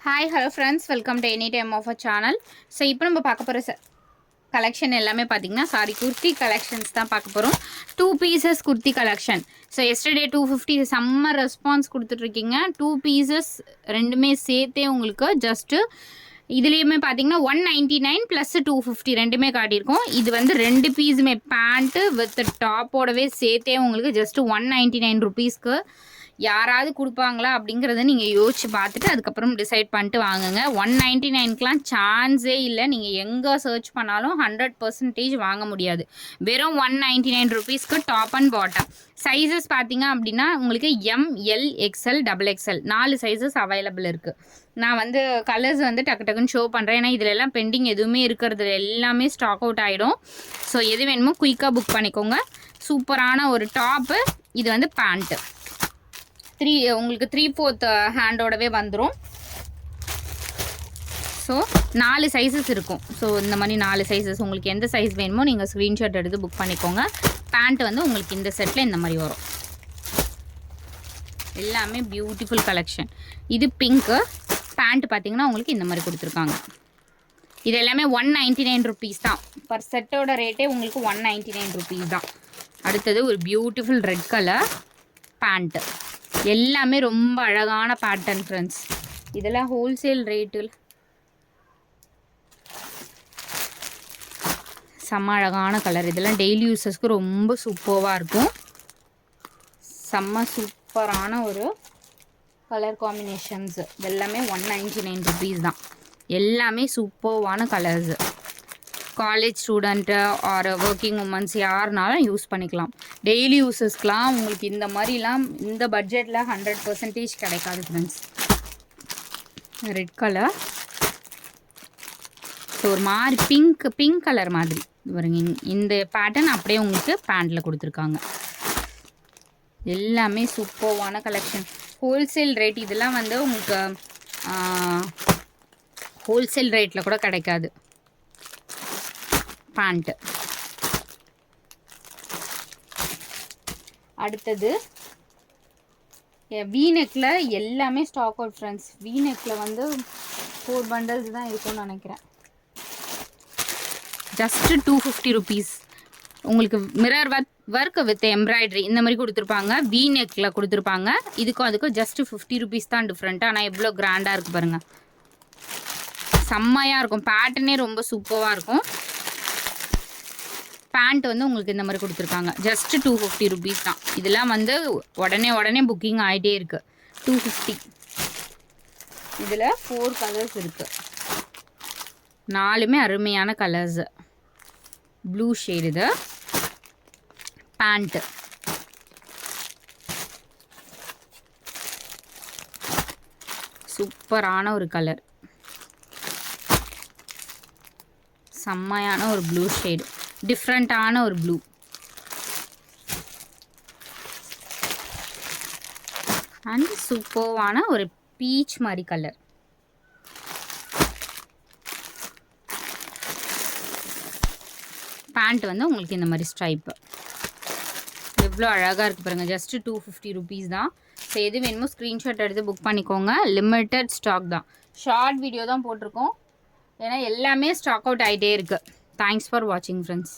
Hi hello friends, welcome to any time of a channel. So இப்போ நம்ம பார்க்க போகிற கலெக்ஷன் எல்லாமே பார்த்தீங்கன்னா குர்த்தி கலெக்ஷன்ஸ் தான் பார்க்க போகிறோம். 2 pieces kurti collection. So yesterday 250 செம்ம ரெஸ்பான்ஸ் கொடுத்துட்ருக்கீங்க. 2 பீசஸ் ரெண்டுமே சேர்த்தே உங்களுக்கு ஜஸ்ட்டு இதுலேயுமே பார்த்தீங்கன்னா 199 ப்ளஸ் 250 ரெண்டுமே காட்டியிருக்கோம். இது வந்து 2 பீஸுமே பேண்ட்டு வித் டாப்போடவே சேர்த்தே உங்களுக்கு ஜஸ்ட்டு 199 ருபீஸ்க்கு யாராவது கொடுப்பாங்களா அப்படிங்கிறத நீங்கள் யோசிச்சு பார்த்துட்டு அதுக்கப்புறம் டிசைட் பண்ணிட்டு வாங்குங்க. 199க்குலாம் சான்ஸே இல்லை. நீங்கள் எங்கே சர்ச் பண்ணாலும் 100% வாங்க முடியாது. வெறும் 199 ருபீஸ்க்கு டாப் அண்ட் பாட்டம். சைஸஸ் பார்த்தீங்க அப்படின்னா உங்களுக்கு ML XL XXL 4 sizes available இருக்குது. நான் வந்து கலர்ஸ் வந்து டக்குன்னு ஷோ பண்ணுறேன். ஏன்னா இதில் எல்லாம் பெண்டிங் எதுவுமே இருக்கிறது எல்லாமே ஸ்டாக் அவுட் ஆகிடும். ஸோ எது வேணுமோ குயிக்காக புக் பண்ணிக்கோங்க. சூப்பரான ஒரு டாப்பு. இது வந்து பேண்ட்டு உங்களுக்கு 3/4 ஹேண்டோடவே வந்துடும். ஸோ 4 சைஸஸ் இருக்கும். ஸோ இந்த மாதிரி 4 சைஸஸ் உங்களுக்கு எந்த சைஸ் வேணுமோ நீங்கள் ஸ்க்ரீன்ஷாட் எடுத்து புக் பண்ணிக்கோங்க. பேண்ட் வந்து உங்களுக்கு இந்த செட்டில் இந்த மாதிரி வரும். எல்லாமே பியூட்டிஃபுல் கலெக்ஷன். இது பிங்க்கு. பேண்ட் பார்த்தீங்கன்னா உங்களுக்கு இந்த மாதிரி கொடுத்துருக்காங்க. இது எல்லாமே 199 ருபீஸ் தான். பர் செட்டோட ரேட்டே உங்களுக்கு 199 ருபீஸ் தான். அடுத்தது ஒரு பியூட்டிஃபுல் ரெட் கலர் பேண்ட்டு. எல்லாமே ரொம்ப அழகான பேட்டர்ன் ஃப்ரெண்ட்ஸ். இதெல்லாம் ஹோல்சேல் ரேட்டில் செம்ம அழகான கலர். இதெல்லாம் டெய்லி யூஸஸ்க்கு ரொம்ப சூப்பராக இருக்கும். செம்ம சூப்பரான ஒரு கலர் காம்பினேஷன்ஸு. எல்லாமே 199 ருபீஸ் தான். எல்லாமே சூப்பரான colours. College student are working women's யாருனாலும் யூஸ் பண்ணிக்கலாம். டெய்லி யூஸஸ்க்கெலாம் உங்களுக்கு இந்த மாதிரிலாம் இந்த பட்ஜெட்டில் 100% கிடைக்காது ஃப்ரெண்ட்ஸ். Red colour. ஸோ ஒரு மாதிரி பிங்க் கலர் மாதிரி வருங்க. இந்த பேட்டர்ன் அப்படியே உங்களுக்கு பேண்டில் கொடுத்துருக்காங்க. எல்லாமே சூப்பரான கலெக்ஷன். Wholesale rate. இதெல்லாம் வந்து உங்களுக்கு ஹோல்சேல் ரேட்டில் கூட கிடைக்காது. பேண்ட்டு. அடுத்தது வீநெக்கில் எல்லாமே ஸ்டாக் அவுட் ஃப்ரெண்ட்ஸ். வீநெக்கில் வந்து 4 பண்டல்ஸ் தான் இருக்கும்னு நினைக்கிறேன். Just 250 rupees. உங்களுக்கு மிரர் ஒர்க் வித் எம்ப்ராய்டரி இந்த மாதிரி கொடுத்துருப்பாங்க. வீநெக்கில் கொடுத்துருப்பாங்க. அதுக்கும் ஜஸ்ட்டு 50 ருபீஸ் தான் டிஃப்ரெண்ட்டாக. ஆனால் எவ்வளோ கிராண்டாக இருக்குது பாருங்கள். செம்மையாக இருக்கும். பேட்டர்னே ரொம்ப சூப்பராக இருக்கும். பேண்ட் வந்து உங்களுக்கு இந்த மாதிரி கொடுத்துருக்காங்க. ஜஸ்ட்டு 250 ருபீஸ் தான். இதெல்லாம் வந்து உடனே புக்கிங் ஆகிட்டே இருக்குது. 250. இதில் 4 கலர்ஸ் இருக்குது. 4மே அருமையான கலர்ஸு. Blue shade. இது பேண்ட்டு. சூப்பரான ஒரு கலர். செம்மையான ஒரு ப்ளூ ஷேடு. டிஃப்ரெண்ட்டான ஒரு ப்ளூ. அண்ட் சூப்பரான ஒரு பீச் மாதிரி கலர். பேண்ட் வந்து உங்களுக்கு இந்த மாதிரி ஸ்ட்ரைப்பு. எவ்வளோ அழகாக இருக்குது பாருங்கள். ஜஸ்ட்டு 250 ருபீஸ் தான். ஸோ எது வேணுமோ ஸ்க்ரீன்ஷாட் எடுத்து புக் பண்ணிக்கோங்க. லிமிட்டட் ஸ்டாக் தான். ஷார்ட் வீடியோ தான் போட்டிருக்கோம். ஏன்னா எல்லாமே ஸ்டாக் அவுட் ஆகிட்டே இருக்குது. தேங்க்ஸ் ஃபார் வாட்சிங் ஃப்ரெண்ட்ஸ்.